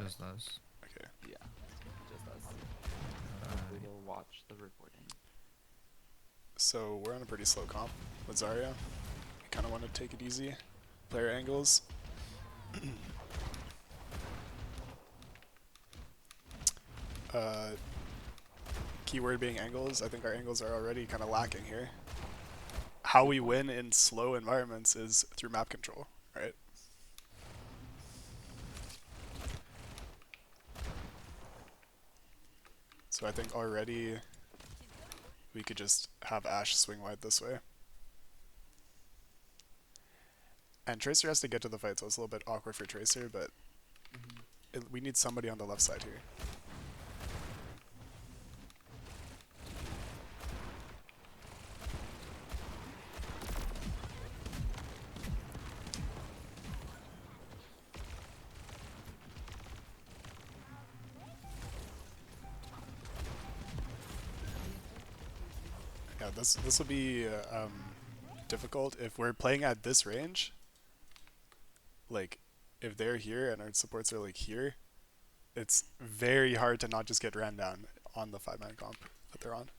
just us. Okay. Yeah, just us. We Alright. will watch the recording. So we're on a pretty slow comp with Zarya. We kind of want to take it easy. Player angles. uh, Keyword being angles. I think our angles are already kind of lacking here. How we win in slow environments is through map control, right? So I think already we could just have Ashe swing wide this way. And Tracer has to get to the fight, so it's a little bit awkward for Tracer, but we need somebody on the left side here. Yeah, this will be difficult if we're playing at this range. Like, if they're here and our supports are like here, it's very hard to not just get ran down on the 5-man comp that they're on.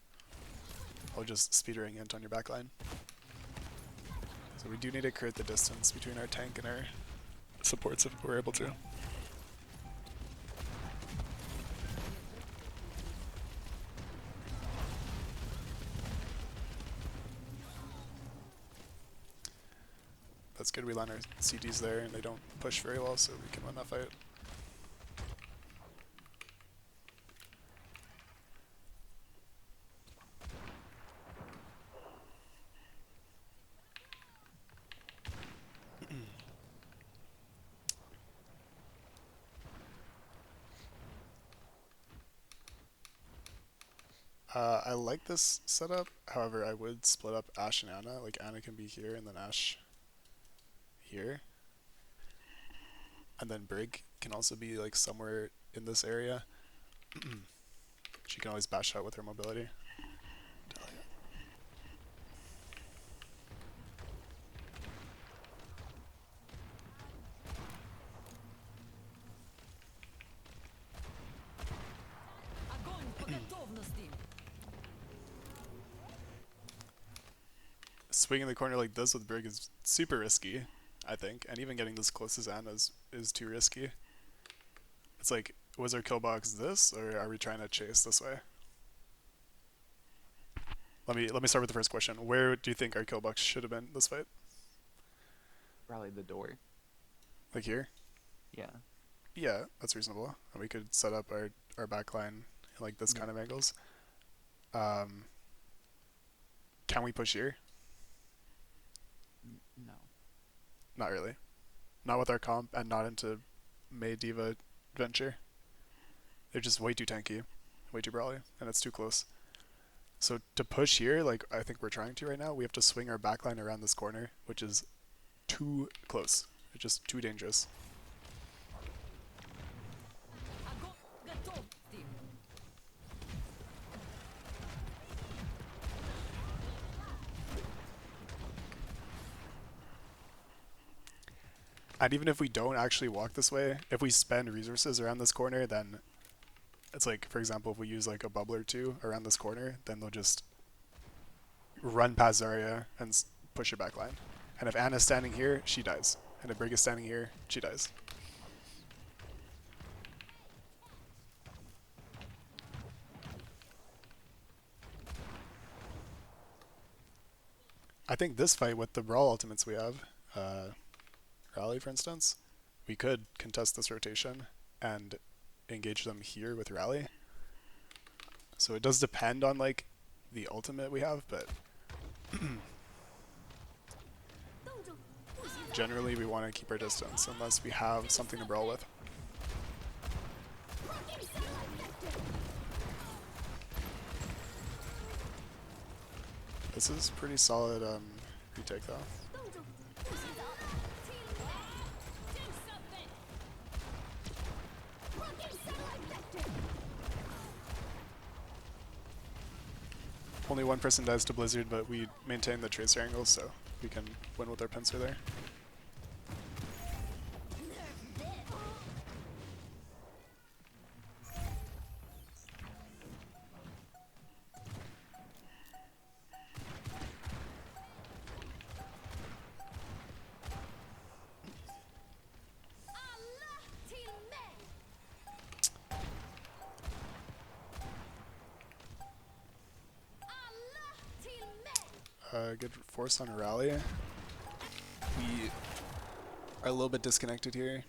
I'll just speedering int on your backline. So we do need to create the distance between our tank and our supports if we're able to. That's good, we land our CDs there and they don't push very well, so we can win that fight. I like this setup, however I would split up Ashe and Ana, like Ana can be here and then Ashe here. And then Brig can also be like somewhere in this area. She can always bash out with her mobility. Swinging the corner like this with Brig is super risky, I think, and even getting this close as Ana is too risky. It's like, was our kill box this, or are we trying to chase this way? Let me start with the first question. Where do you think our kill box should have been this fight? Probably the door. Like here? Yeah. Yeah, that's reasonable. And we could set up our backline in like this kind of angles. Can we push here? No. Not really. Not with our comp and not into Mei Diva venture. They're just way too tanky, way too brawly, and it's too close. So to push here, like I think we're trying to right now, we have to swing our backline around this corner, which is too close. It's just too dangerous. And even if we don't actually walk this way, if we spend resources around this corner, then it's like, for example, if we use like a bubble or two around this corner, then they'll just run past Zarya and push her backline. And if Ana's standing here, she dies. And if Brig is standing here, she dies. I think this fight with the Brawl ultimates we have, Rally for instance, we could contest this rotation and engage them here with Rally. So it does depend on like the ultimate we have, but generally we want to keep our distance unless we have something to brawl with. This is pretty solid retake though. Only one person dies to Blizzard, but we maintain the Tracer angle, so we can win with our pincer there. good force on a rally. We are a little bit disconnected here.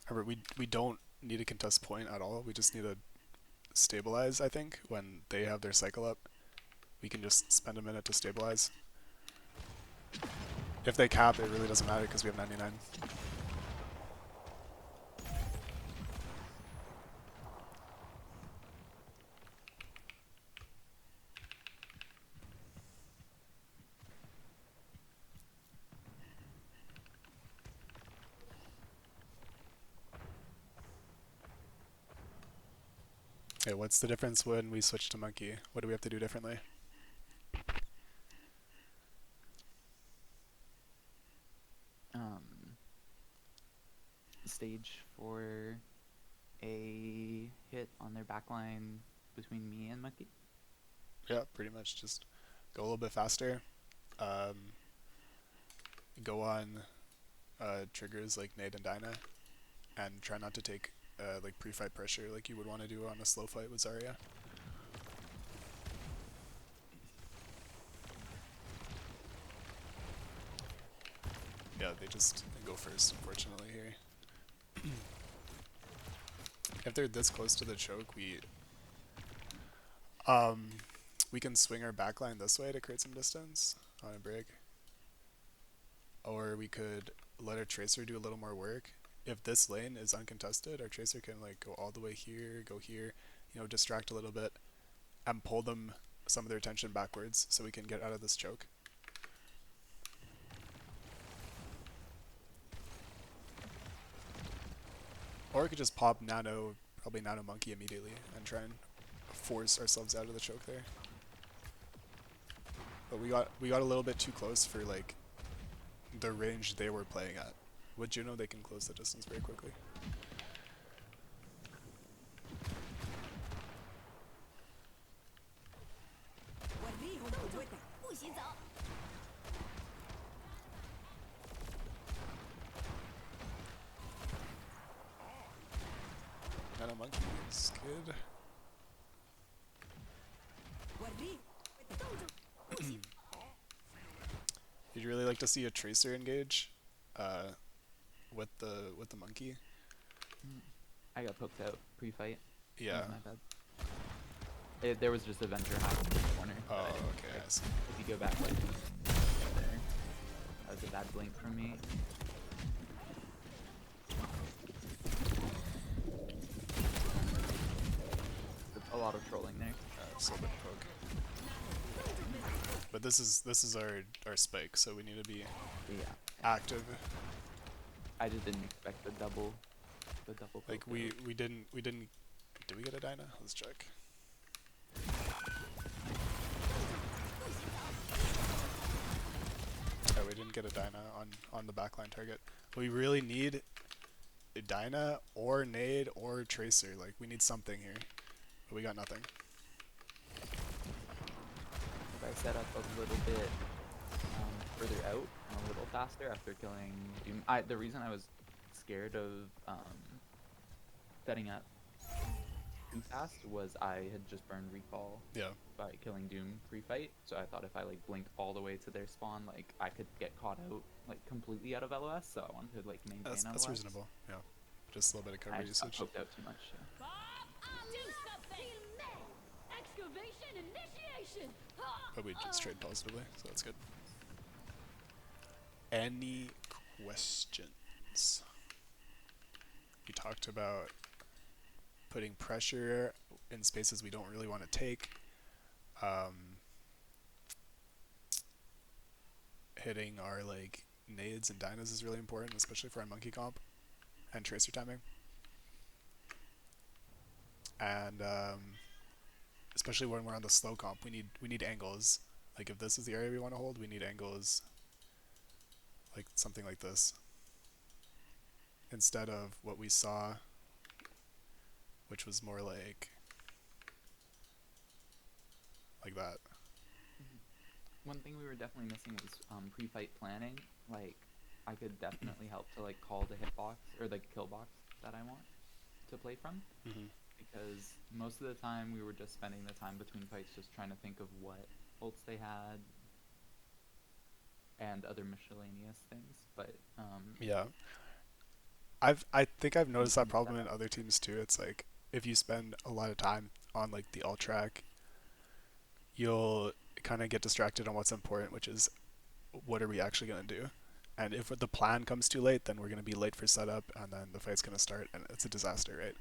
Remember, we don't need a contest point at all. We just need to stabilize, I think. When they have their cycle up, we can just spend a minute to stabilize. If they cap, it really doesn't matter because we have 99. Okay, what's the difference when we switch to monkey? What do we have to do differently? Stage for a hit on their backline between me and Monkey. Yeah, pretty much just go a little bit faster. Go on triggers like Nade and Dyna, and try not to take like pre-fight pressure like you would want to do on a slow fight with Zarya. Yeah, they just go first, unfortunately, here. If they're this close to the choke, we can swing our backline this way to create some distance on a break. Or we could let our Tracer do a little more work. If this lane is uncontested, our Tracer can like go all the way here, go here, you know, distract a little bit, and pull them some of their attention backwards so we can get out of this choke. Or we could just pop Nano, probably Nano Monkey immediately, and try and force ourselves out of the choke there. But we got a little bit too close for like the range they were playing at. With Juno, they can close the distance very quickly. Nano Monkey is good. You'd really like to see a Tracer engage with the monkey. I got poked out pre-fight. Yeah. My bad. There was just a Venture happening in the corner. Oh, okay. Like, I see. if you go back like there, that was a bad blink from me. A lot of trolling there. Just a little bit of poke. But this is our spike, so we need to be active. I just didn't expect the double Like poke we didn't did we get a Dyna? Let's check. Oh, we didn't get a Dyna on the backline target. We really need a Dyna or Nade or Tracer. Like we need something here. But we got nothing. If I set up a little bit further out and a little faster after killing Doom. The reason I was scared of setting up too fast was I had just burned recall by killing Doom pre-fight, so I thought if I like blinked all the way to their spawn, like I could get caught out like completely out of LOS, so I wanted to like maintain LOS. That's reasonable, yeah. Just a little bit of cover usage. I just got poked out too much, yeah. But we just trade positively, so that's good. Any questions? We talked about putting pressure in spaces we don't really want to take. Hitting our like nades and dynas is really important, especially for our monkey comp and tracer timing. And especially when we're on the slow comp, we need angles. Like if this is the area we want to hold, we need angles like something like this. Instead of what we saw, which was more like that. One thing we were definitely missing was pre-fight planning. Like, I could definitely help to like call the hitbox or the kill box that I want to play from. because most of the time we were just spending the time between fights just trying to think of what ults they had and other miscellaneous things. But yeah, I think I've noticed that in problem in setup, other teams too. It's like if you spend a lot of time on like the alt track, you'll kind of get distracted on what's important, which is what are we actually going to do. And if the plan comes too late, then we're going to be late for setup, and then the fight's going to start, and it's a disaster, right?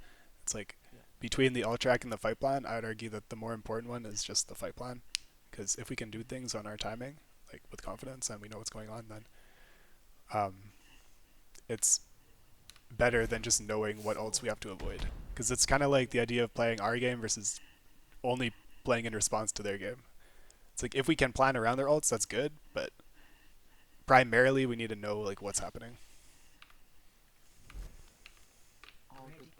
It's like yeah, between the alt track and the fight plan, I would argue that the more important one is just the fight plan, because if we can do things on our timing, like with confidence, and we know what's going on, then um, it's better than just knowing what ults we have to avoid. Because it's kind of like the idea of playing our game versus only playing in response to their game. It's like if we can plan around their ults, that's good, but primarily we need to know like what's happening. all good point.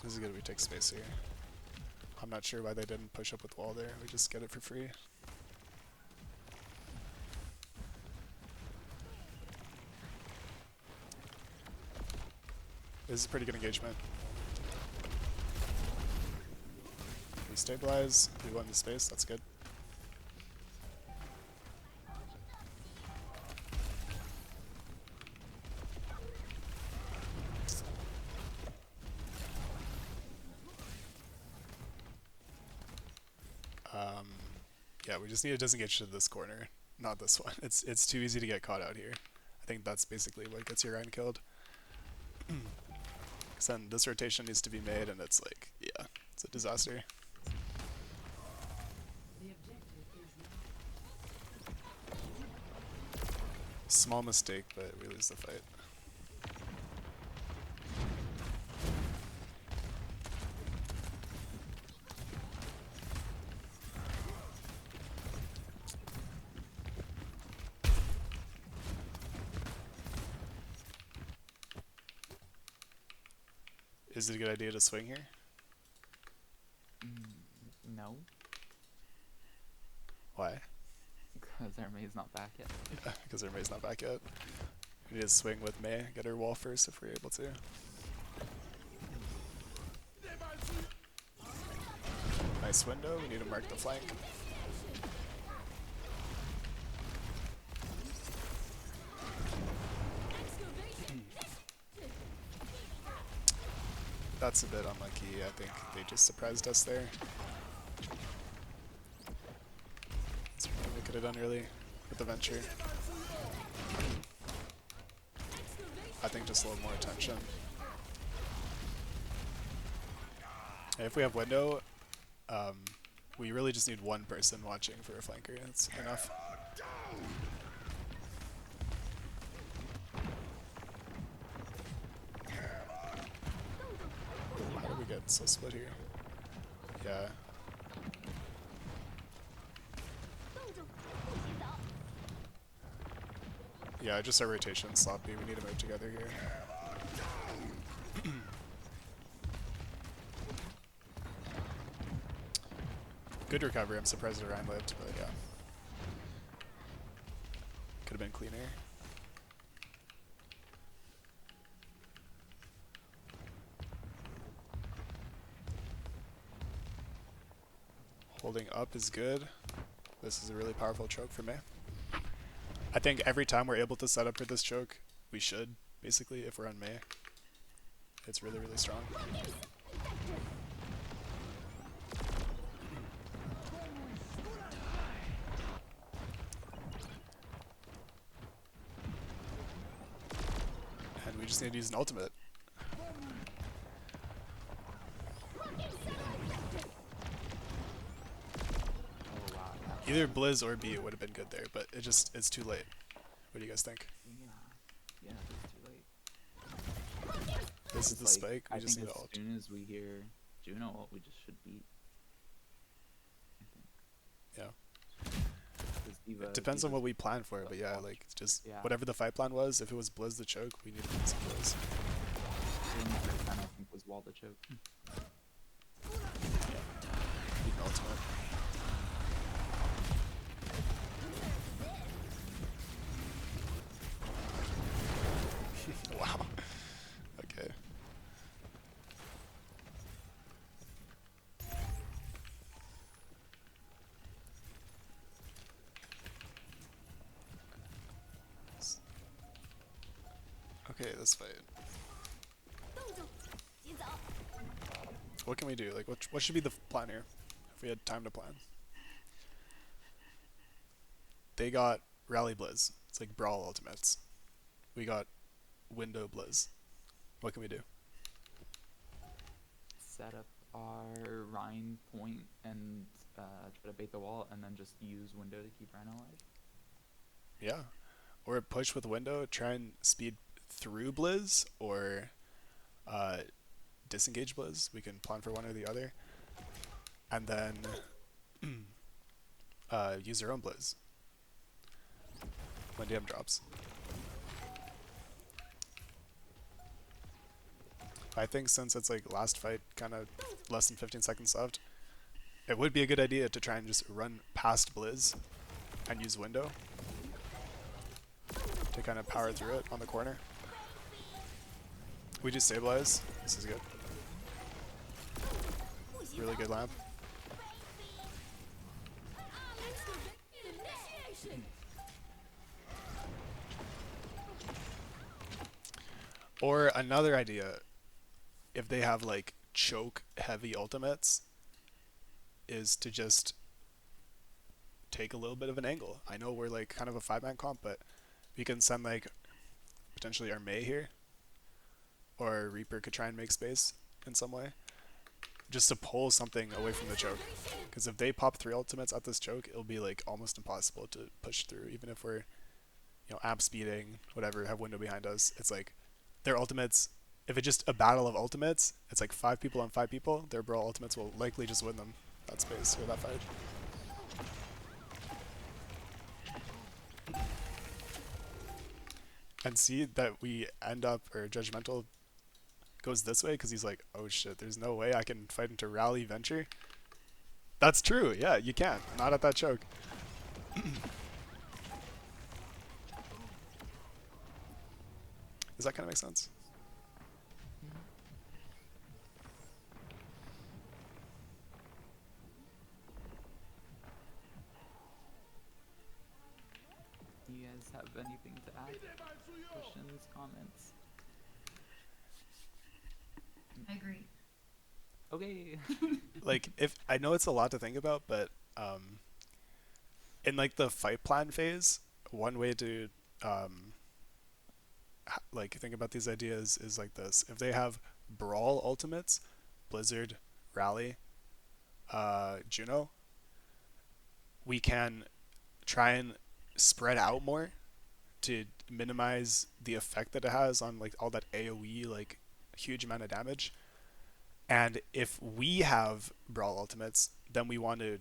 This is good. We take space here. I'm not sure why they didn't push up with wall there. We just get it for free. This is a pretty good engagement. We stabilize. We won the space. That's good. Yeah, we just need to disengage to this corner, not this one. It's too easy to get caught out here. I think that's basically what gets your Ryan killed. Because then this rotation needs to be made, and it's like, yeah, it's a disaster. Small mistake, but we lose the fight. Is it a good idea to swing here? No, Why? because our May's not back yet. Yeah, because our May's not back yet. We need to swing with May, get her wall first if we're able to. Nice window, we need to mark the flank. That's a bit unlucky. I think they just surprised us there. That's what we could have done early with the venture. I think just a little more attention. And if we have window, we really just need one person watching for a flanker. That's enough. How do we get so split here? Yeah. Yeah, just our rotation sloppy. We need to move together here. Good recovery. I'm surprised Orion lived, but yeah. Could have been cleaner. Holding up is good. This is a really powerful choke for me. I think every time we're able to set up for this choke, we should, basically, if we're on May. It's really, really strong. And we just need to use an ultimate. Either Blizz or B would have been good there, but it's too late. What do you guys think? Yeah, it's too late. This is the spike, we I just think need as ult. soon as we hear Juno, we just should beat. Yeah. It depends on what we plan for, but yeah, like just whatever the fight plan was, if it was Blizz the choke, we need to get some Blizz. I think was wall the choke. Yeah. Need an ultimate. okay this fight. What can we do? Like, what should be the plan here? If we had time to plan. They got Rally Blizz. It's like Brawl Ultimates. We got Window Blizz. What can we do? Set up our Rhine point and try to bait the wall, and then just use Window to keep Rhine alive. Yeah. Or push with Window, try and speed through Blizz, or disengage Blizz. We can plan for one or the other. And then use our own Blizz when DM drops. I think since it's like last fight, kind of less than 15 seconds left, it would be a good idea to try and just run past Blizz and use Window to kind of power through it on the corner. We do stabilize. This is good. Really good lamp. Or another idea, if they have like choke heavy ultimates, is to just take a little bit of an angle. I know we're like kind of a 5-man comp, but we can send like potentially our Mei here, or Reaper could try and make space in some way, just to pull something away from the choke. Because if they pop 3 ultimates at this choke, it'll be like almost impossible to push through, even if we're, you know, amp speeding, whatever, have Window behind us. It's like their ultimates, if it's just a battle of ultimates, it's like 5 people on 5 people, their Brawl ultimates will likely just win them that space or that fight. And see that we end up, or Judgmental goes this way because he's like, oh shit, there's no way I can fight into Rally Venture. That's true, yeah, you can. Not at that choke. Does that kind of make sense? You guys have anything to add? Questions, comments? I agree. Okay. Like, if I know it's a lot to think about, but in like the fight plan phase, one way to like think about these ideas is like this: if they have Brawl ultimates, Blizzard, Rally, Juno, we can try and spread out more to minimize the effect that it has on like all that AoE, like huge amount of damage. And if we have Brawl ultimates, then we want to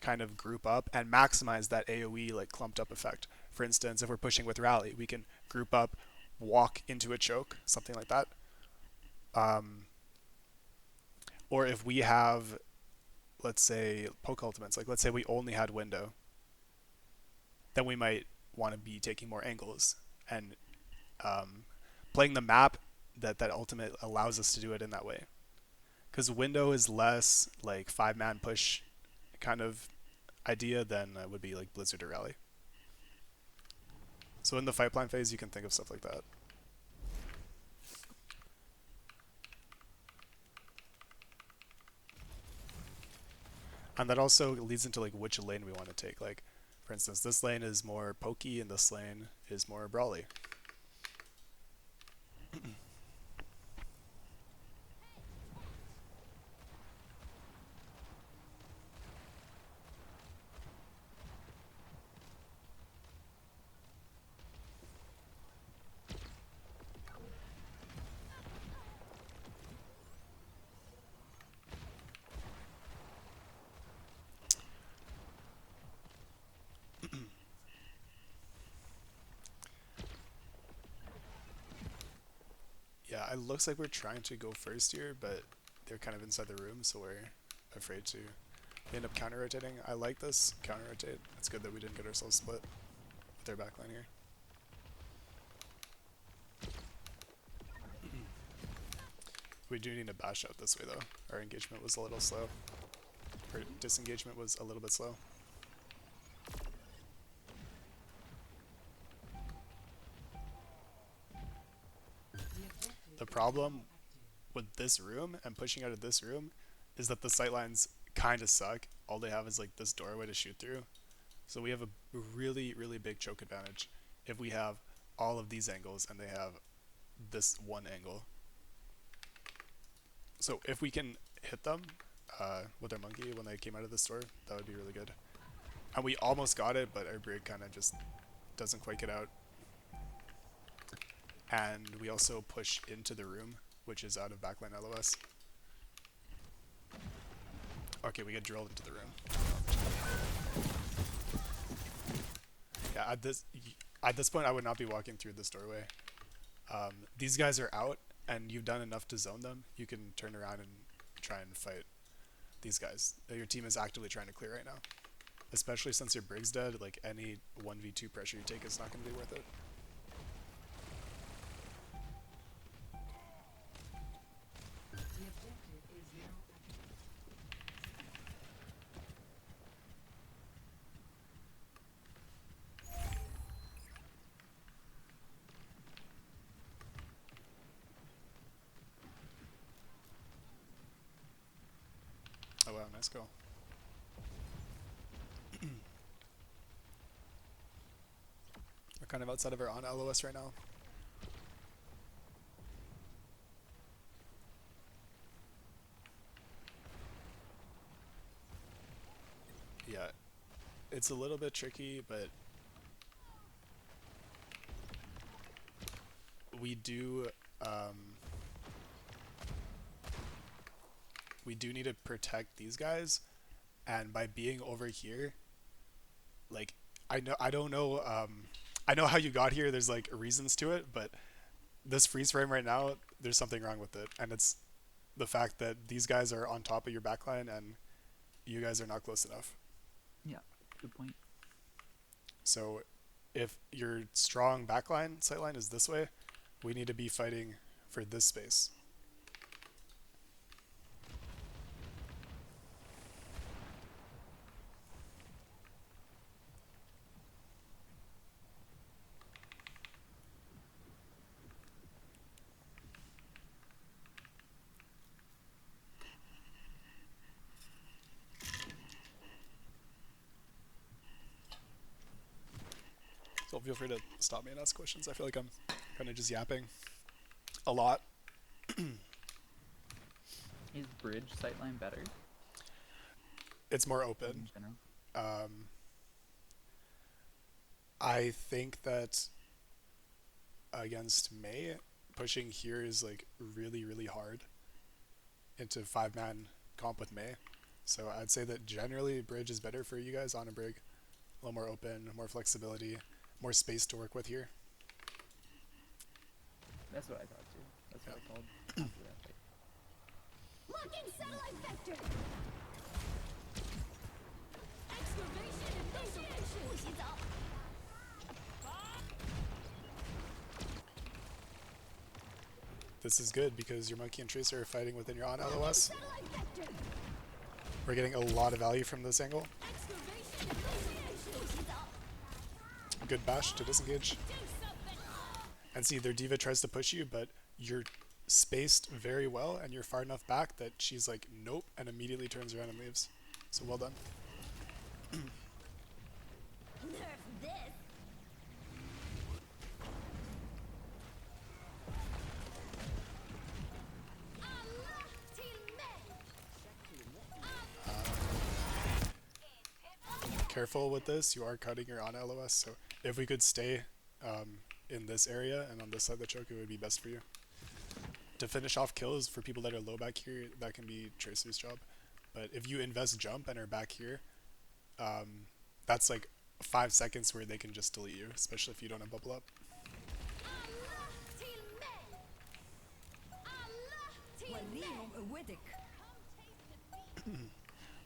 kind of group up and maximize that AoE like clumped up effect. For instance, if we're pushing with Rally, we can group up, walk into a choke, something like that. Or if we have, let's say, poke ultimates, like let's say we only had Window, then we might want to be taking more angles and playing the map that ultimate allows us to do it in that way. Because Window is less like 5-man push kind of idea than would be like Blizzard or Rally. So in the fight plan phase, you can think of stuff like that. And that also leads into like which lane we want to take. Like, for instance, this lane is more pokey and this lane is more brawly. Yeah, it looks like we're trying to go first here, but they're kind of inside the room, so we're afraid to. We end up counter-rotating. I like this counter-rotate. It's good that we didn't get ourselves split with their backline here. We do need to bash out this way, though. Our engagement was a little slow. Our disengagement was a little bit slow. problem with this room and pushing out of this room is that the sightlines kind of suck. All they have is like this doorway to shoot through. So we have a really, really big choke advantage if we have all of these angles and they have this one angle. So if we can hit them with our monkey when they came out of the store, that would be really good. And we almost got it, but our brig kind of just doesn't quite get out. And we also push into the room, which is out of backline LOS. Okay, we get drilled into the room. Yeah, at this point, I would not be walking through this doorway. These guys are out, and you've done enough to zone them. You can turn around and try and fight these guys. Your team is actively trying to clear right now. Especially since your brig's dead, like any 1v2 pressure you take is not going to be worth it. Oh wow, nice goal. We're kind of outside of our on LOS right now. Yeah, it's a little bit tricky, but we do need to protect these guys, and by being over here, like I don't know I know how you got here. There's like reasons to it, but this freeze frame right now, there's something wrong with it, and it's the fact that these guys are on top of your backline and you guys are not close enough. Yeah, good point. So if your strong backline sightline is this way, we need to be fighting for this space. So feel free to stop me and ask questions. I feel like I'm kind of just yapping a lot. Is bridge sightline better? It's more open. I think that against May, pushing here is like really, really hard into 5-man comp with May. So I'd say that generally bridge is better for you guys on a brig. A little more open, more flexibility, more space to work with here. That's what I thought too. That's what I called after that fight. Locking satellite vector! Excavation initiation! This is good because your monkey and tracer are fighting within your on LOS. We're getting a lot of value from this angle. Good bash to disengage. And see, their diva tries to push you, but you're spaced very well and you're far enough back that she's like, nope, and immediately turns around and leaves. So well done. Careful with this, you are cutting your on LOS, so if we could stay in this area and on this side of the choke, it would be best for you. To finish off kills for people that are low back here, that can be Tracer's job. But if you invest jump and are back here, that's like 5 seconds where they can just delete you, especially if you don't have bubble up.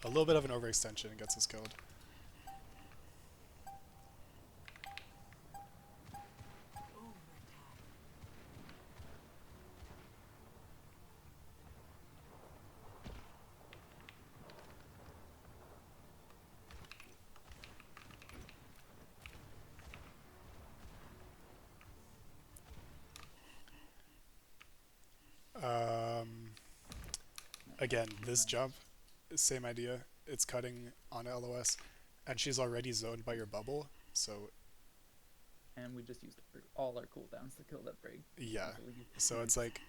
A little bit of an overextension gets us killed. Again, this jump, same idea. It's cutting on LOS, and she's already zoned by your bubble, so. And we just used all our cooldowns to kill that break. Yeah. So it's like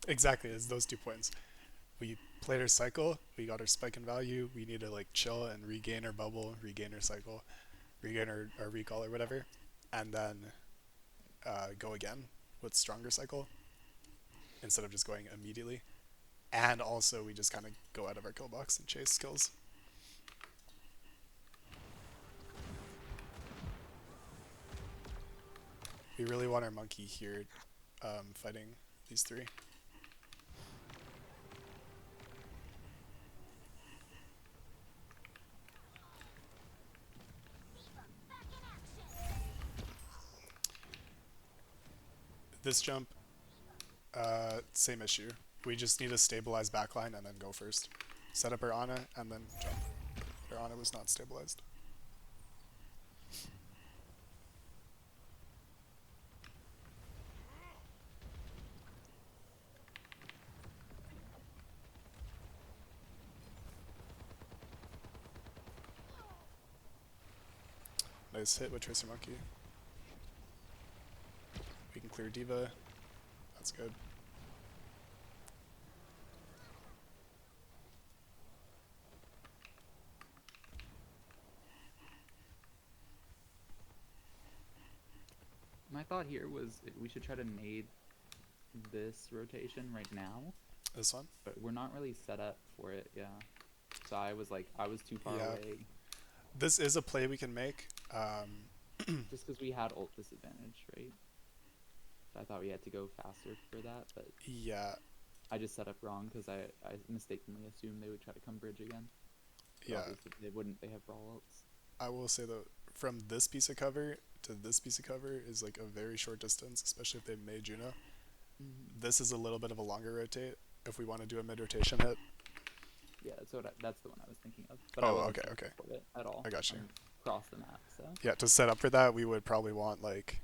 exactly, it's those 2 points. We played our cycle, we got our spike in value, we need to like chill and regain our bubble, regain our cycle, regain our recall or whatever, and then go again with stronger cycle instead of just going immediately. And also we just kind of go out of our kill box and chase kills. We really want our monkey here fighting these 3. This jump, same issue. We just need to stabilize backline and then go first. Set up our Ana and then jump. Our Ana was not stabilized. Nice hit with Tracer Monkey. We can clear Diva. That's good. My thought here was we should try to nade this rotation right now. This one? But we're not really set up for it, yeah. So I was too far away. This is a play we can make. Just because we had ult disadvantage, right? So I thought we had to go faster for that, but yeah. I just set up wrong because I mistakenly assumed they would try to come bridge again. But yeah. They wouldn't. They have brawl ults. I will say though, from this piece of cover to this piece of cover is like a very short distance, especially if they've made Juno. This is a little bit of a longer rotate if we want to do a mid-rotation hit. Yeah, that's the one I was thinking of. But okay. It at all. I got you. Across the map, so. Yeah, to set up for that, we would probably want like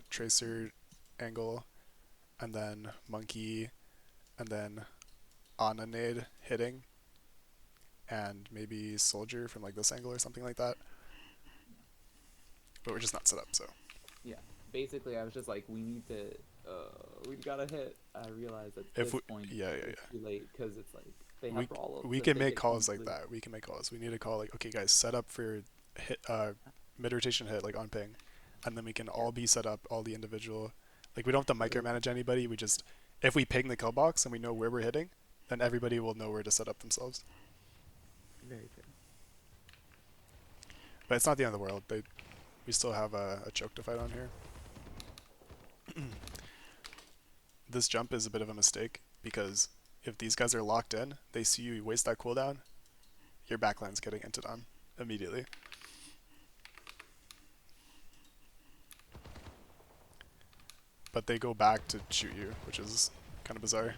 Tracer angle, and then Monkey, and then Ana nade hitting, and maybe Soldier from like this angle or something like that. But we're just not set up, so. Yeah, basically I was just like, we gotta hit. I realized at this point it's too late because it's like they have brawl. We can make calls like that. We can make calls. We need to call like, okay guys, set up for hit mid rotation hit like on ping, and then we can all be set up, all the individual. Like we don't have to micromanage anybody. We just if we ping the kill box and we know where we're hitting, then everybody will know where to set up themselves. Very true. But it's not the end of the world. We still have a choke to fight on here. This jump is a bit of a mistake because if these guys are locked in, they see you waste that cooldown, your backline's getting hinted on immediately. But they go back to shoot you, which is kind of bizarre.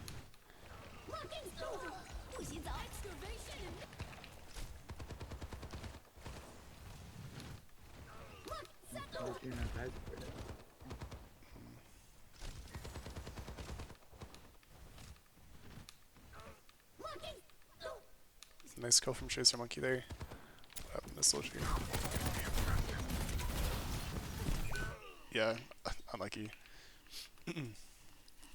Nice kill from Tracer Monkey there. What happened to Soldier? Yeah, unlucky. You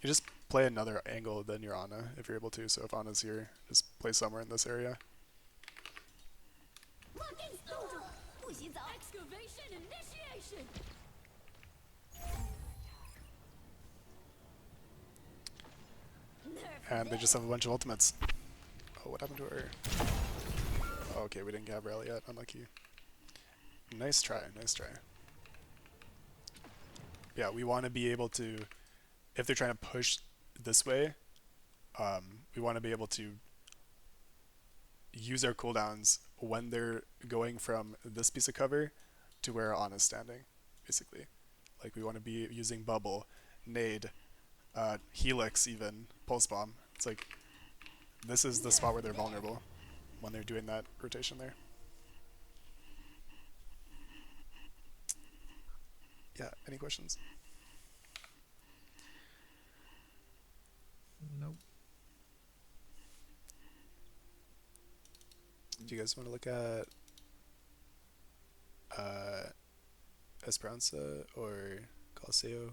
just play another angle than your Ana if you're able to, so if Ana's here, just play somewhere in this area. Excavation initiation. And they just have a bunch of ultimates. Oh, what happened to her? Oh, okay, we didn't have rally yet. Unlucky. Nice try, nice try. Yeah, we want to be able to, if they're trying to push this way, we want to be able to use our cooldowns when they're going from this piece of cover to where Ana's standing, basically. Like we want to be using Bubble, Nade, Helix even, Pulse Bomb. It's like, this is the spot where they're vulnerable when they're doing that rotation there. Yeah, any questions? Nope. Do you guys want to look at Esperanza or Coliseo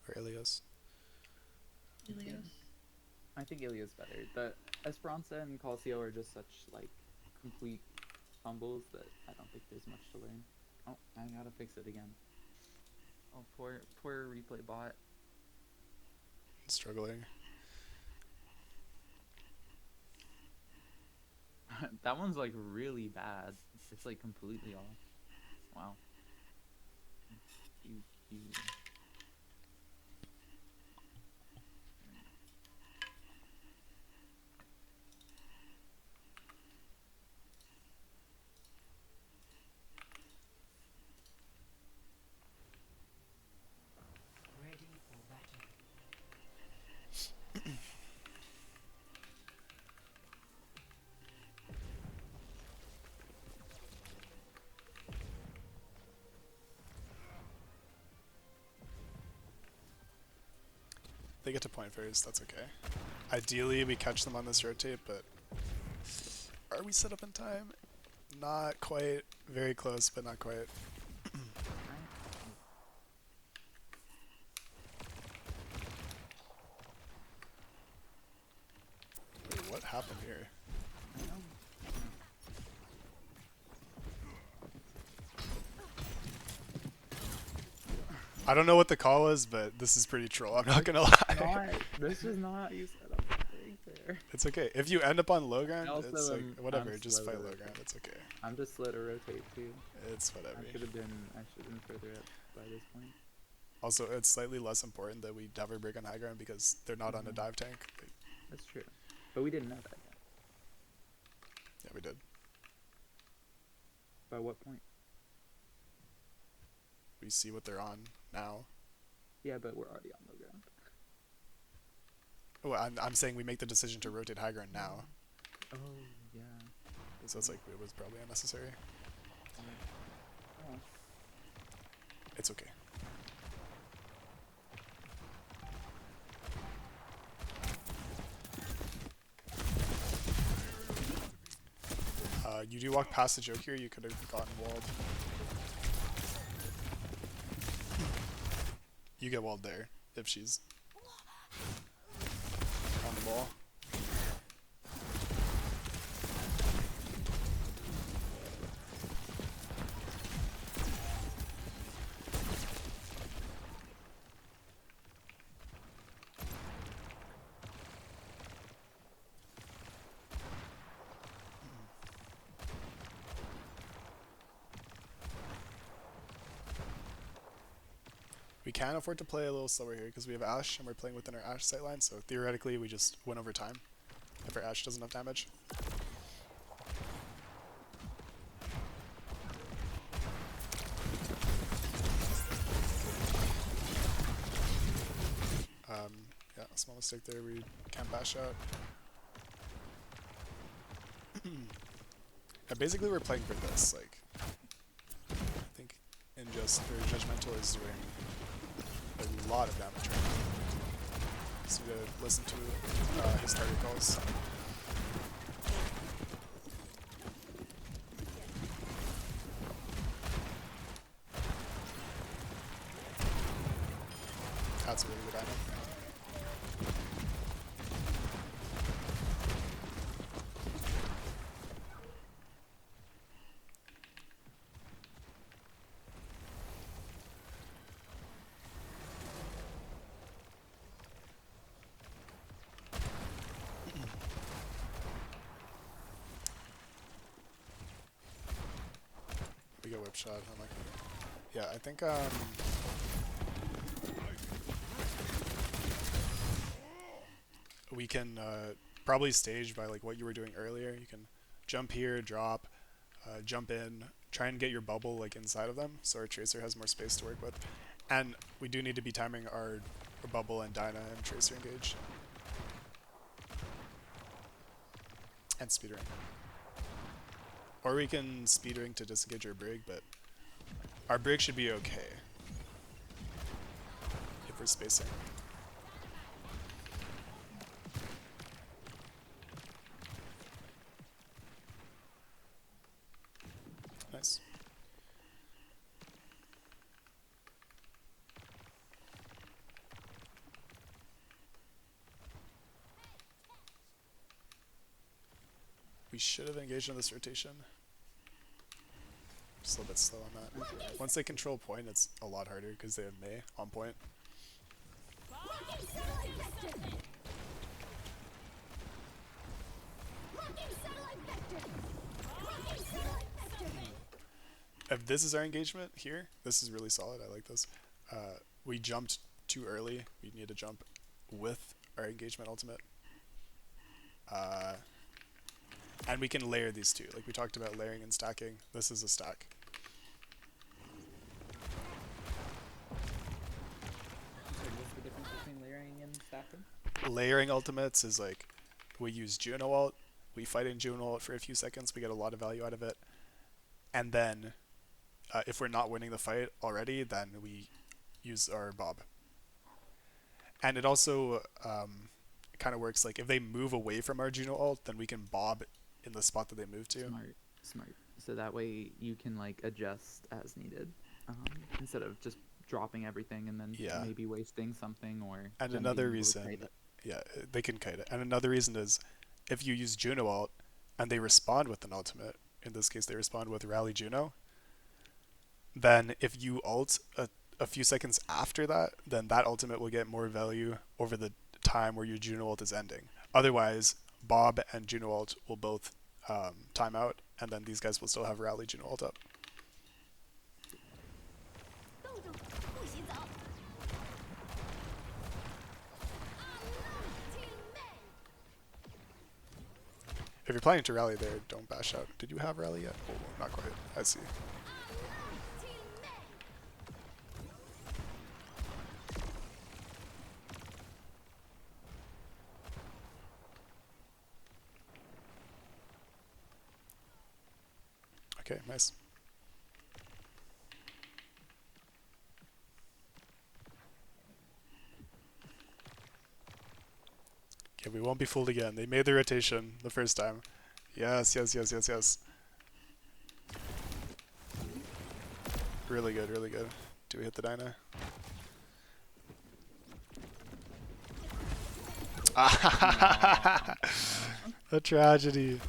or Ilios? Ilios. I think Ilios better. The Esperanza and Coliseo are just such like complete fumbles that I don't think there's much to learn. Oh, I gotta fix it again. Oh, poor replay bot. Struggling. That one's like really bad. It's like completely off. Wow. You. Ready for battle. They get to point first, that's okay. Ideally, we catch them on this rotate, but are we set up in time? Not quite. Very close, but not quite. Wait, what happened here? I don't know what the call was, but this is pretty troll. I'm not gonna lie. This is not how you set up right there. It's okay. If you end up on low ground, Also, it's like whatever. I'm Just slow fight to low rotate. ground. It's okay. I'm just slow to rotate too. It's whatever. I should have been further up by this point. Also, it's slightly less important that we never break on high ground because they're not on a dive tank. Like, That's true, but we didn't know that yet. yeah, we did. By what point? We see what they're on now. Yeah, but we're already on low ground. Oh, I'm saying we make the decision to rotate high ground now. Oh yeah. So it's like it was probably unnecessary. Oh. It's okay. You do walk past the joke here, you could have gotten walled. You get walled there, if she's on the ball. We can afford to play a little slower here because we have Ashe and we're playing within our Ashe sightline, so theoretically we just win over time if our Ashe does enough damage. Yeah, a small mistake there, we can't bash out. Yeah, basically we're playing for this, like, I think Injust or Judgmental is doing a lot of damage right now. So we gotta listen to his target calls. That's a really good item. We get whip shot. I'm like, yeah, I think we can probably stage by like what you were doing earlier. You can jump here, drop, jump in, try and get your bubble like inside of them, so our tracer has more space to work with. And we do need to be timing our bubble and Dyna and tracer engage. And speedering. Or we can speedering to disengage our brig, but our brig should be okay if we're spacing. We should have engaged in this rotation. Just a little bit slow on that. Once they control point, it's a lot harder because they have Mei on point. If this is our engagement here, this is really solid. I like this. We jumped too early. We need to jump with our engagement ultimate. And we can layer these two. Like we talked about layering and stacking. This is a stack. What's the difference between layering and stacking? Layering ultimates is like we use Juno ult, we fight in Juno ult for a few seconds, we get a lot of value out of it. And then if we're not winning the fight already, then we use our Bob. And it also kind of works like if they move away from our Juno ult, then we can Bob in the spot that they move to. Smart. So that way you can like adjust as needed, instead of just dropping everything and then maybe wasting something or. And another reason, they can kite it. And another reason is if you use Juno ult and they respond with an ultimate, in this case they respond with Rally Juno, then if you ult a few seconds after that, then that ultimate will get more value over the time where your Juno ult is ending. Otherwise, Bob and Juno ult will both time out, and then these guys will still have Rally Juno ult up. If you're planning to rally there, don't bash out. Did you have rally yet? Oh, not quite. I see. Okay, nice. Okay, we won't be fooled again. They made the rotation the first time. Yes. Really good, really good. Do we hit the Dyna? A tragedy.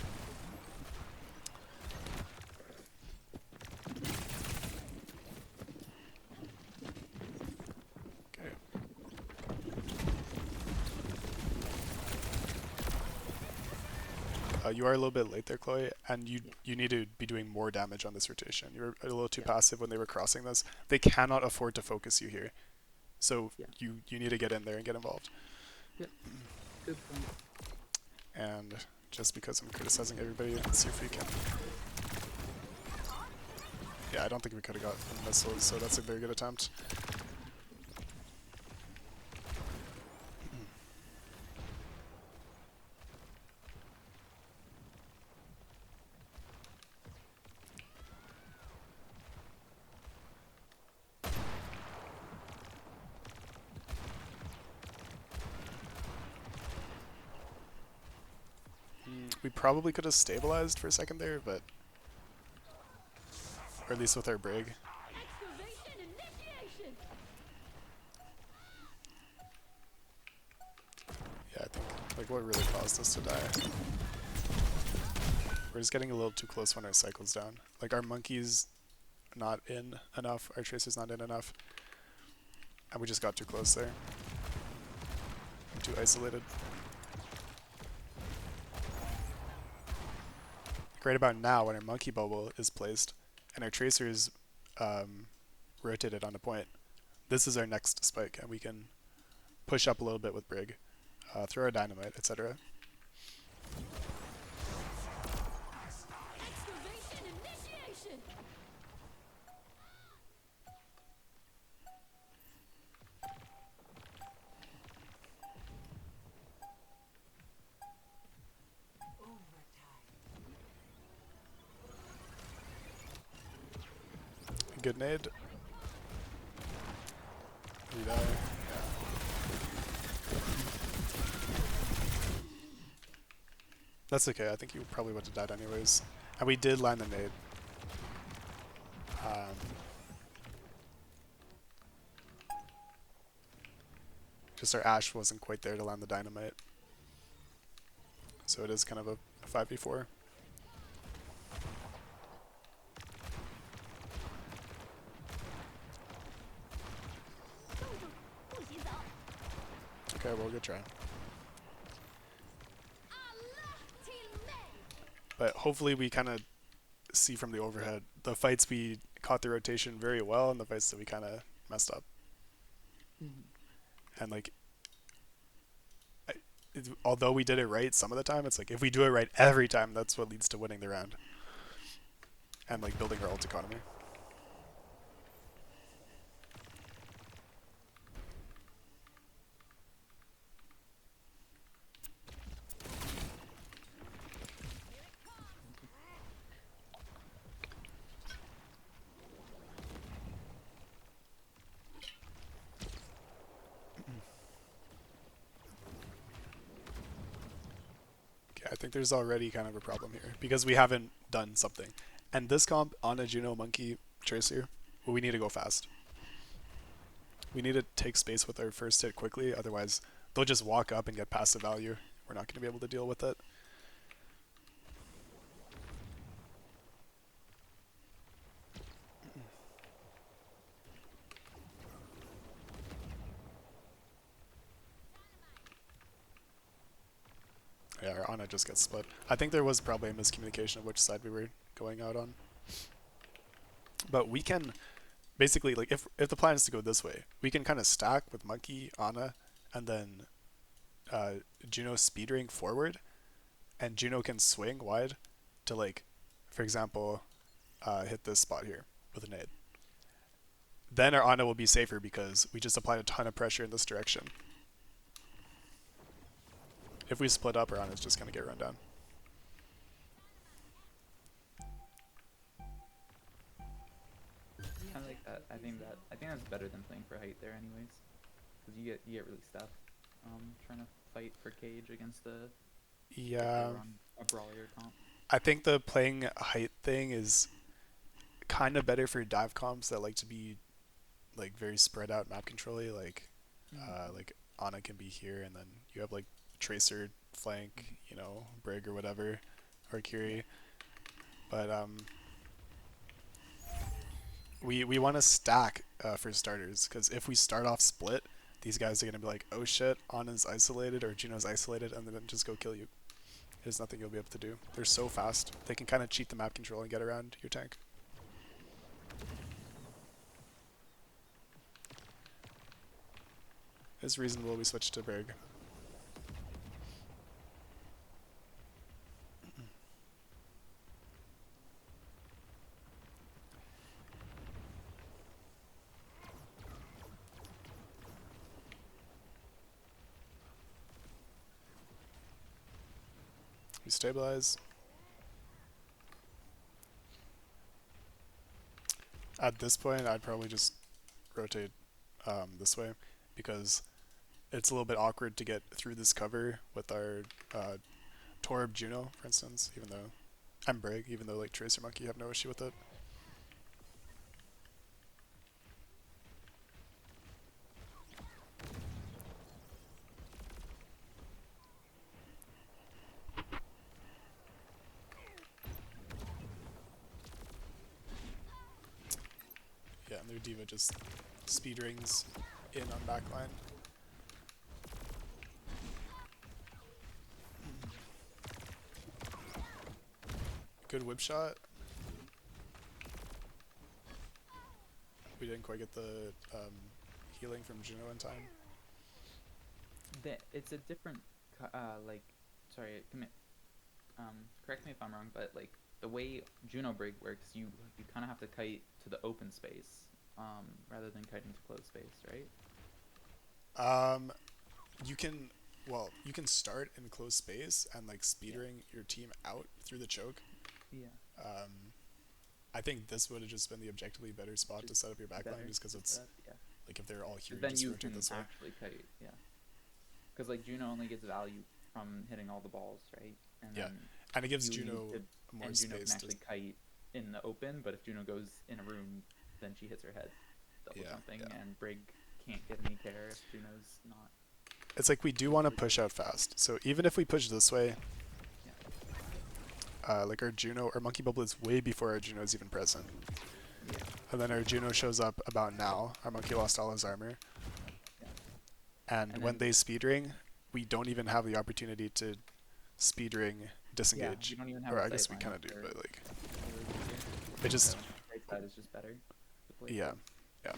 You are a little bit late there, Chloe, and you need to be doing more damage on this rotation. You were a little too passive when they were crossing this. They cannot afford to focus you here. So you need to get in there and get involved. Yep. Good point. And just because I'm criticizing everybody, let's see if we can... Yeah, I don't think we could have got missiles, so that's a very good attempt. We probably could have stabilized for a second there, but... Or at least with our Brig. Yeah, I think, like, what really caused us to die? We're just getting a little too close when our cycle's down. Like, our monkey's not in enough, our tracer's not in enough. And we just got too close there. Too isolated. Right about now, when our monkey bubble is placed and our tracer is rotated on a point, this is our next spike, and we can push up a little bit with Brig, throw our dynamite, etc. Good nade. We die. Yeah. That's okay, I think you probably would have died anyways. And we did land the nade. Just our Ashe wasn't quite there to land the dynamite. So it is kind of a 5v4. Okay, well, good try. But hopefully we kind of see from the overhead the fights we caught the rotation very well and the fights that we kind of messed up. And like, although we did it right some of the time, it's like if we do it right every time, that's what leads to winning the round. And like building our ult economy. I think there's already kind of a problem here because we haven't done something. And this comp on a Juno Monkey Tracer, well, we need to go fast. We need to take space with our first hit quickly, otherwise they'll just walk up and get passive value. We're not going to be able to deal with it. Yeah, our Ana just gets split. I think there was probably a miscommunication of which side we were going out on. But we can basically, like, if the plan is to go this way, we can kind of stack with Monkey, Ana, and then Juno speedering forward, and Juno can swing wide to, like, for example, hit this spot here with a nade. Then our Ana will be safer because we just applied a ton of pressure in this direction. If we split up, our Ana's just going to get run down. I like that. I think that's better than playing for height there, anyways, because you get really stuffed trying to fight for cage against a brawler comp. I think the playing height thing is kind of better for dive comps that like to be like very spread out map control-y, like Ana can be here, and then you have like Tracer flank, you know, Brig or whatever, or Curie. But we want to stack for starters, because if we start off split, these guys are going to be like, oh shit, Ana's isolated or Juno's isolated, and then just go kill you. There's nothing you'll be able to do. They're so fast. They can kind of cheat the map control and get around your tank. It's reasonable we switch to Brig. We stabilize. At this point, I'd probably just rotate this way, because it's a little bit awkward to get through this cover with our Torb Juno, for instance, even though I'm Brig, even though like Tracer Monkey have no issue with it. Yeah, and their D.Va just speed rings in on backline. Good whip shot. We didn't quite get the healing from Juno in time. It's a different, like, sorry, correct me if I'm wrong, but like the way Juno Brig works, you kind of have to kite to the open space rather than kiting to closed space, right? You can start in closed space and like speedering your team out through the choke. Yeah. I think this would have just been the objectively better spot to set up your backline, just because it's like if they're all here, then just you rotate can this way. actually kite, yeah. Because like Juno only gets value from hitting all the balls, right? And Yeah, then and it gives you Juno need more and Juno space can actually kite in the open, but if Juno goes in a room, then she hits her head double jumping, and Brig can't get any care if Juno's not. It's like we do want to push out fast, so even if we push this way, like our Juno, our Monkey Bubble is way before our Juno is even present. Yeah. And then our Juno shows up about now. Our Monkey lost all his armor. Yeah. And when they speed ring, we don't even have the opportunity to speed ring disengage. Yeah, you don't even have or a I guess sight we line kind up of do, for- but like for it just so right side is just better to play yeah, for. yeah.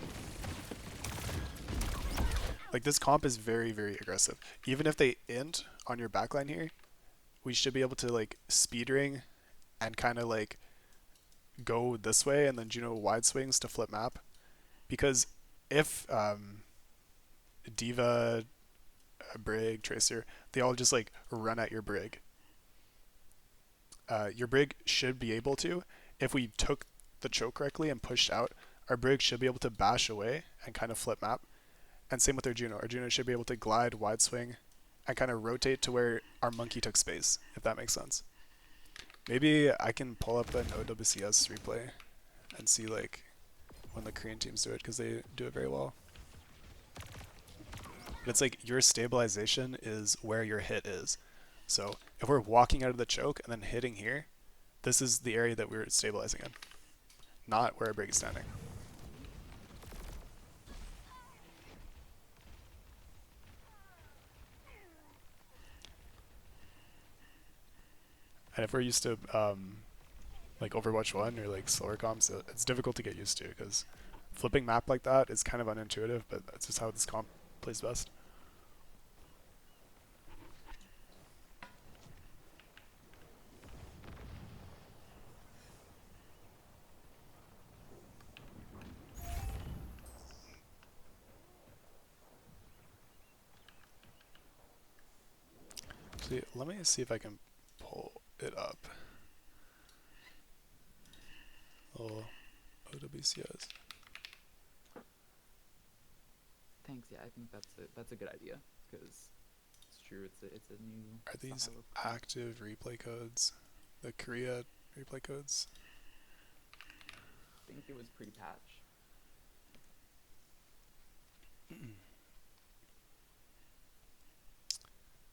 Like this comp is very, very aggressive. Even if they int on your backline here, we should be able to like speed ring and kind of like go this way and then Juno wide swings to flip map. Because if Diva, Brig, Tracer, they all just like run at your Brig. Your Brig should be able to, if we took the choke correctly and pushed out, our Brig should be able to bash away and kind of flip map. And same with our Juno. Our Juno should be able to glide, wide swing, and kind of rotate to where our Monkey took space, if that makes sense. Maybe I can pull up an OWCS replay and see like when the Korean teams do it, because they do it very well. But it's like your stabilization is where your hit is. So if we're walking out of the choke and then hitting here, this is the area that we're stabilizing in, not where our Brig is standing. And if we're used to like Overwatch 1 or like slower comps, it's difficult to get used to because flipping map like that is kind of unintuitive, but that's just how this comp plays best. See, let me see if I can pull it up. Oh, OWCS. Thanks. Yeah, I think that's a good idea because it's true. It's a new. Are these style of play. active replay codes? The Korea replay codes? I think it was pre-patch.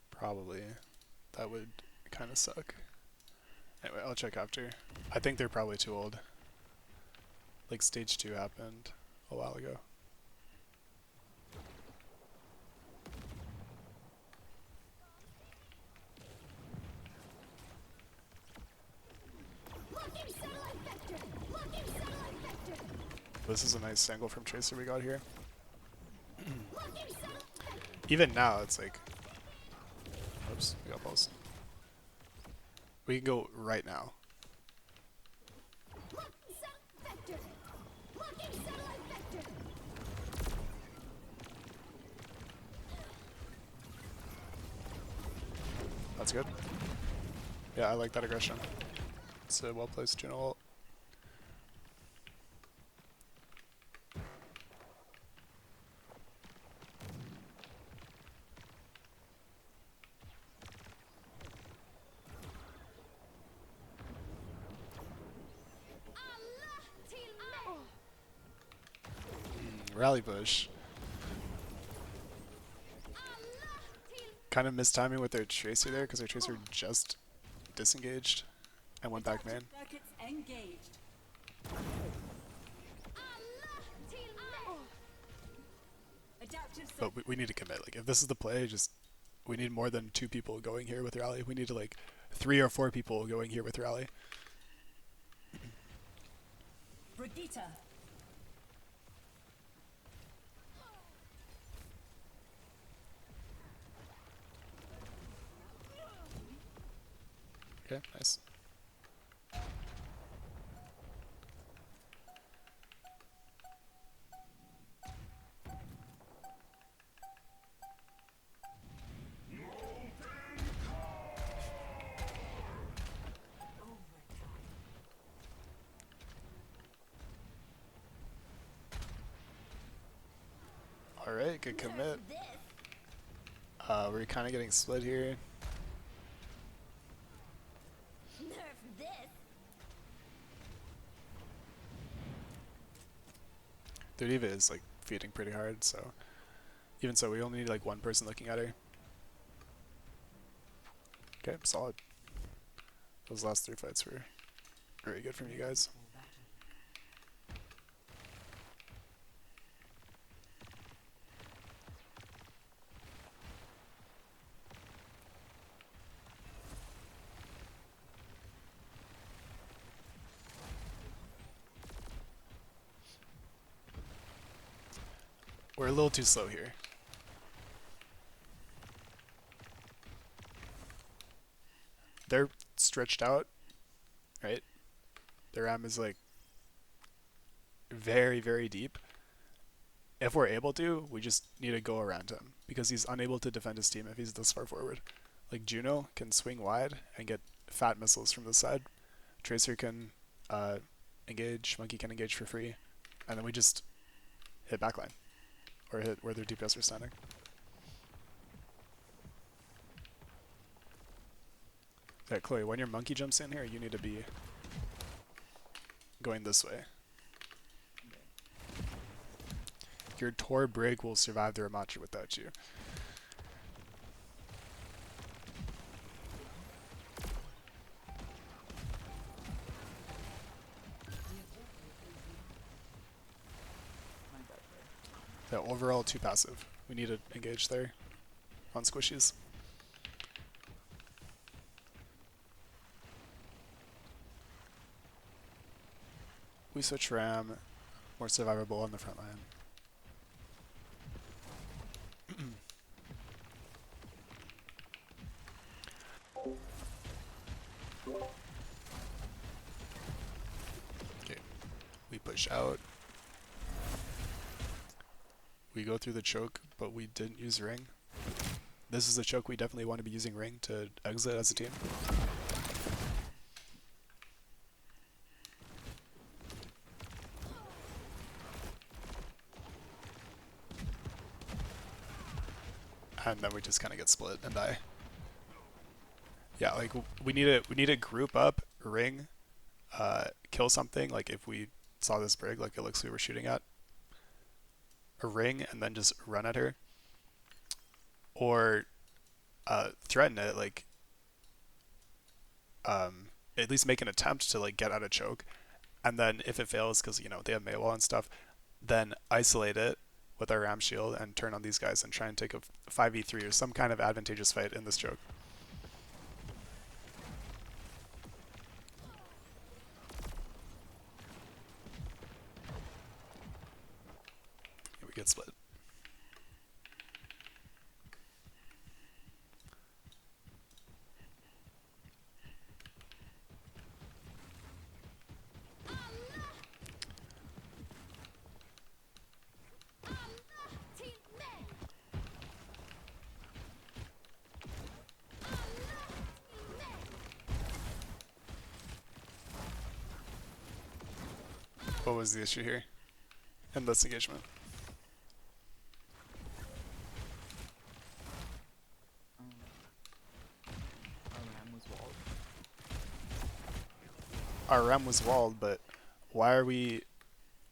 Probably. That would kind of suck. Anyway, I'll check after. I think they're probably too old. Like stage 2 happened a while ago. Locking satellite vector! Locking satellite vector! This is a nice angle from Tracer we got here. Locking satellite vector! Even now, it's like... Oops, we got balls. We can go right now. Locking satellite vector! Locking satellite vector! That's good. Yeah, I like that aggression. It's a well-placed Juno ult. Allah till me! Rally push. Allah till Kind of mistiming with their Tracer there, because their Tracer just disengaged and went back main. Circuits engaged. Allah till me! Adaptive But we need to commit. Like, if this is the play, just... We need more than 2 people going here with Rally. We need to, like, 3 or 4 people going here with Rally. Brigitte. Okay, nice. Alright, good commit. This! We're kind of getting split here. Nerf this! Their diva is like feeding pretty hard, so even so, we only need like 1 person looking at her. Okay, solid. Those last 3 fights were very good from you guys. We're a little too slow here. They're stretched out, right? Their RAM is like very, very deep. If we're able to, we just need to go around him because he's unable to defend his team if he's this far forward. Like Juno can swing wide and get fat missiles from the side. Tracer can engage, Monkey can engage for free, and then we just hit backline or hit where their DPS are standing. Okay, Chloe, when your Monkey jumps in here, you need to be going this way. Your Tor Brig will survive the Ramachi without you. Yeah, overall too passive. We need to engage there on squishies. We switch RAM, more survivable on the front line. Okay, we push out. We go through the choke, but we didn't use ring. This is a choke we definitely want to be using ring to exit as a team. And then we just kind of get split and die. Yeah, like we need to group up, ring, kill something. Like if we saw this brig, like it looks we were shooting at, a ring, and then just run at her, or threaten it. Like at least make an attempt to like get out of choke, and then if it fails, because you know they have Maywall and stuff, then isolate it with our ram shield and turn on these guys and try and take a 5v3 or some kind of advantageous fight in this choke. Yeah, we get split. What was the issue here in this engagement? Our RAM was walled, but why are we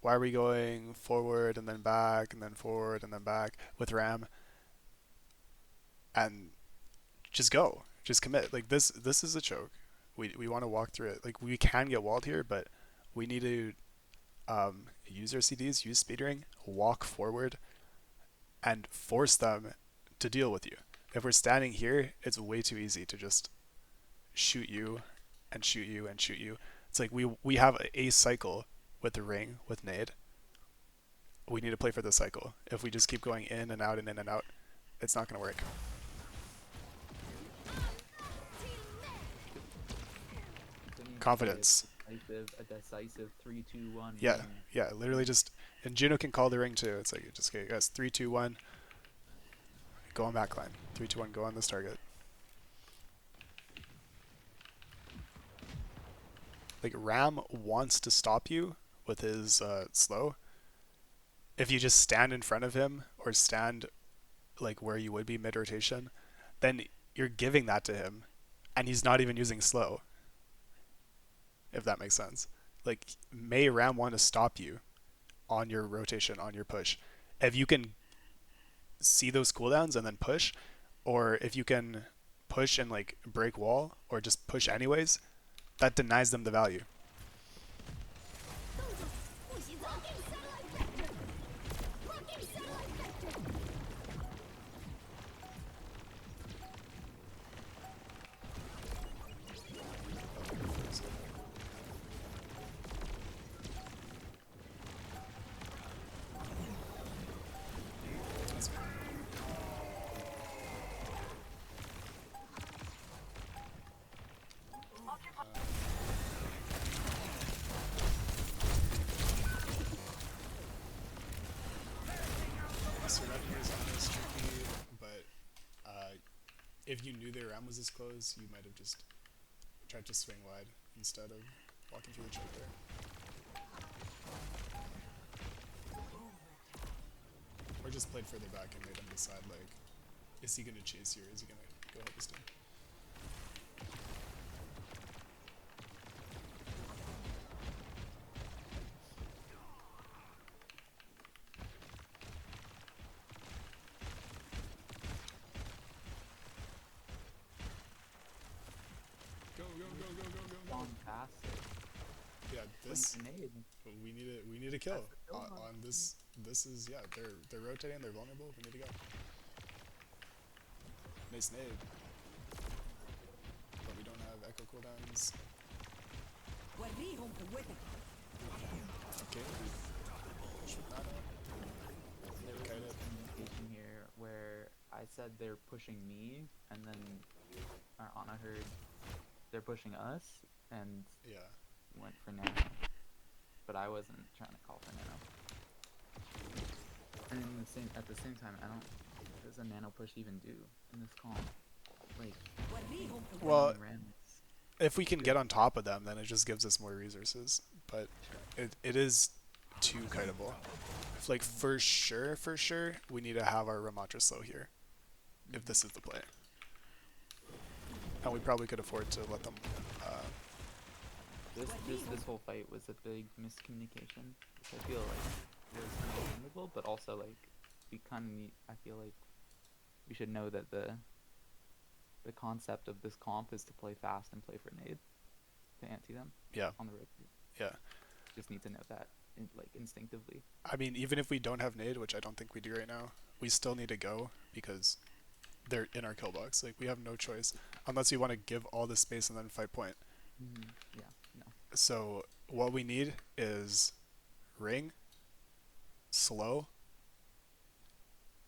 going forward and then back and then forward and then back with RAM? And just go, just commit. Like this is a choke. We want to walk through it. Like we can get walled here, but we need to use our CDs, use speedering, walk forward, and force them to deal with you. If we're standing here, it's way too easy to just shoot you and shoot you and shoot you. It's like we have a cycle with the ring, with nade. We need to play for the cycle. If we just keep going in and out and in and out, it's not going to work. Confidence. A decisive 3-2-1. Yeah, literally just, and Juno can call the ring too. It's like just okay, guys, 3-2-1. Go on backline. 3-2-1. Go on this target. Like Ram wants to stop you with his slow. If you just stand in front of him or stand like where you would be mid rotation, then you're giving that to him, and he's not even using slow. If that makes sense. Like, may Ram want to stop you on your rotation, on your push. If you can see those cooldowns and then push, or if you can push and like break wall, or just push anyways, that denies them the value. Locking satellite vector. Locking satellite vector. Surrender is always tricky, but if you knew their RAM was this close, you might have just tried to swing wide instead of walking through the choke there. Or just played further back and made him decide, like, is he going to chase you or is he going to go help his team? Go, go, go, go, go, go, go. Bombastic. Yeah, this Nade. we need a kill That's the kill on this. This is, yeah, they're rotating, they're vulnerable. We need to go. Nice nade, but we don't have echo cooldowns. Okay, push with nano. There was Kind a of. communication here where I said they're pushing me, and then Anna heard they're pushing us, and Yeah. went for nano. But I wasn't trying to call for nano. And at the same time, I don't. What does a nano push even do in this comp? Like, Well, random. if we can get on top of them, then it just gives us more resources. But it is too kiteable. Like, for sure, we need to have our Ramatra slow here, if this is the play. And we probably could afford to let them. This whole fight was a big miscommunication, which I feel like was understandable, but also like we kind of need. I feel like we should know that the concept of this comp is to play fast and play for nade to anti them. Yeah. On the road. Yeah. Just need to know that, like, instinctively. I mean, even if we don't have nade, which I don't think we do right now, we still need to go because they're in our kill box. Like, we have no choice unless we want to give all the space and then fight point. Yeah. No. So what we need is ring, slow,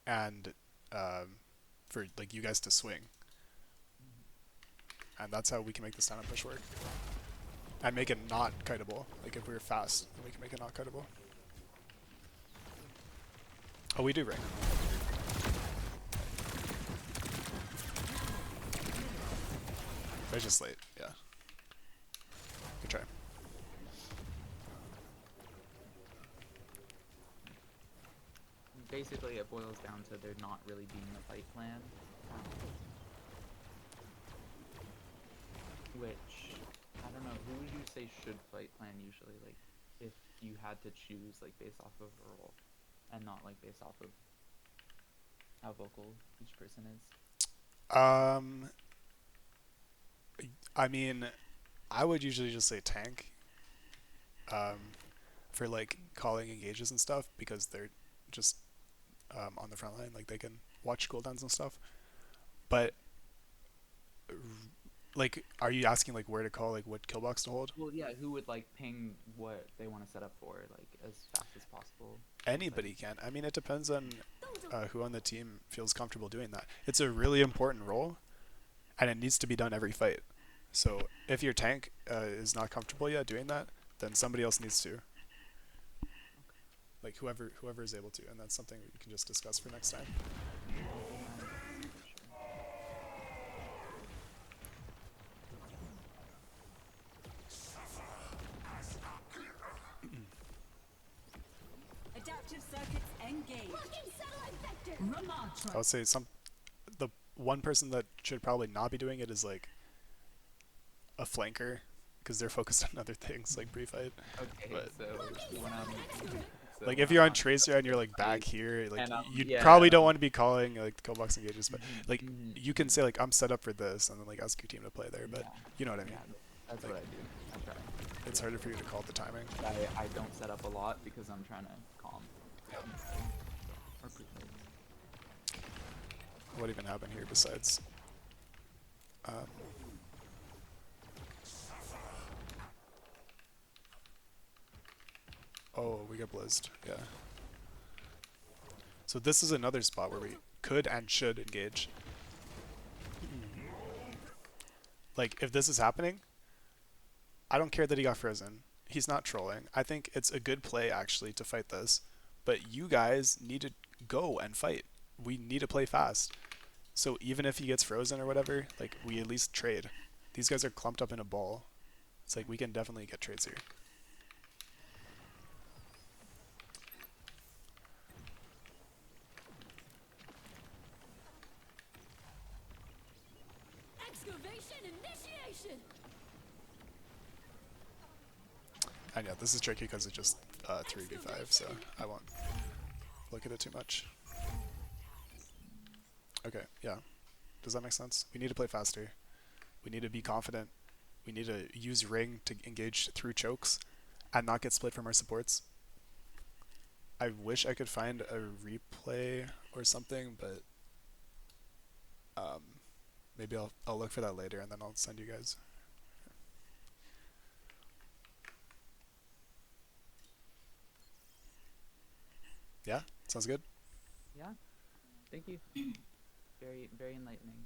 and for like you guys to swing. And that's how we can make the stand-up push work. And make it not kiteable. Like, if we were fast, then we can make it not kiteable. Oh, we do ring. They're just late, yeah. Good try. Basically, it boils down to there not really being a fight plan. Which, I don't know, who would you say should fight plan usually? Like, if you had to choose, like, based off of a role, and not, like, based off of how vocal each person is? I mean, I would usually just say tank. For, like, calling engages and stuff, because they're just on the front line, like, they can watch cooldowns and stuff. But like, are you asking, like, where to call, like, what kill box to hold? Well, yeah, who would, like, ping what they want to set up for, like, as fast as possible? Anybody can. I mean, it depends on who on the team feels comfortable doing that. It's a really important role, and it needs to be done every fight. So if your tank is not comfortable yet doing that, then somebody else needs to. Like, whoever is able to, and that's something we can just discuss for next time. Adaptive circuits engaged. Locking satellite vector. Ramatra. I would say the one person that should probably not be doing it is, like, a flanker, because they're focused on other things like pre-fight. Okay, But so when like, if you're on Tracer and you're, like, back here, like, you yeah. probably don't want to be calling, like, the kill box engages, but like, you can say, like, I'm set up for this, and then, like, ask your team to play there. But Yeah. you know what I mean? Yeah, That's Like, what I do. I try. it's harder for you to call the timing. I don't set up a lot because I'm trying to calm. Yeah. Or pre-fight. What even happened here besides? Oh, we got blizzed. Yeah. So this is another spot where we could and should engage. Like, if this is happening, I don't care that he got frozen. He's not trolling. I think it's a good play, actually, to fight this. But you guys need to go and fight. We need to play fast. So even if he gets frozen or whatever, like, we at least trade. These guys are clumped up in a ball. It's like, we can definitely get trades here. Excavation initiation. And yeah, this is tricky because it's just 3v5, so I won't look at it too much. Okay, yeah. Does that make sense? We need to play faster. We need to be confident. We need to use ring to engage through chokes and not get split from our supports. I wish I could find a replay or something, but maybe I'll look for that later and then I'll send you guys. Yeah, sounds good. Yeah. Thank you. Very, very enlightening.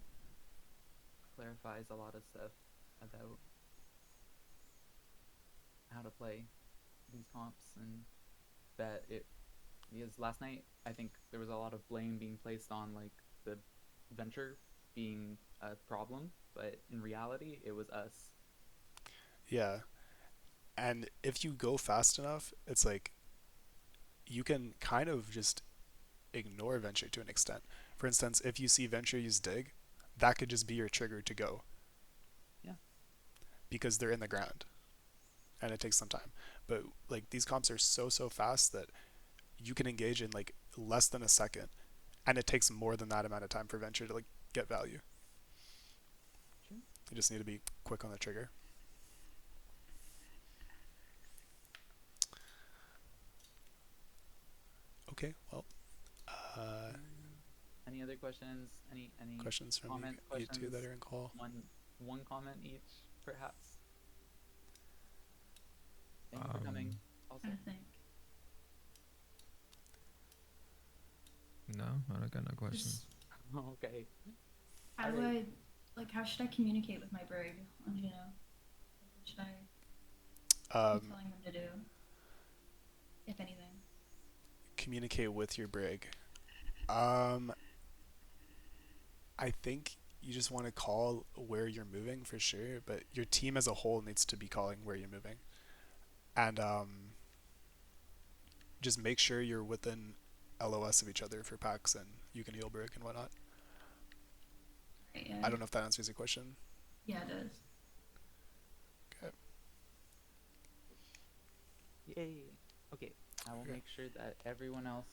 Clarifies a lot of stuff about how to play these comps and that it because last night I think there was a lot of blame being placed on like the venture being a problem, but in reality it was us. Yeah. And if you go fast enough, it's like you can kind of just ignore venture to an extent. For instance, if you see venture use dig, that could just be your trigger to go. Yeah. Because they're in the ground. And it takes some time. But like these comps are so fast that you can engage in like less than a second, and it takes more than that amount of time for venture to like get value. Sure. You just need to be quick on the trigger. Okay, well, any other questions? Any questions from comments? you Questions? two that are in call? One comment each, perhaps. Thank you for coming. Also, I think. No, I don't got no questions. okay. I Alright. would, like, how should I communicate with my brig? What should I be telling them to do? If anything. Communicate with your brig. I think you just want to call where you're moving for sure, but your team as a whole needs to be calling where you're moving. And just make sure you're within LOS of each other for packs and you can heal brig and whatnot. Right, yeah. I don't know if that answers your question. Yeah, it does. Okay. Yay. Okay. I will Okay. make sure that everyone else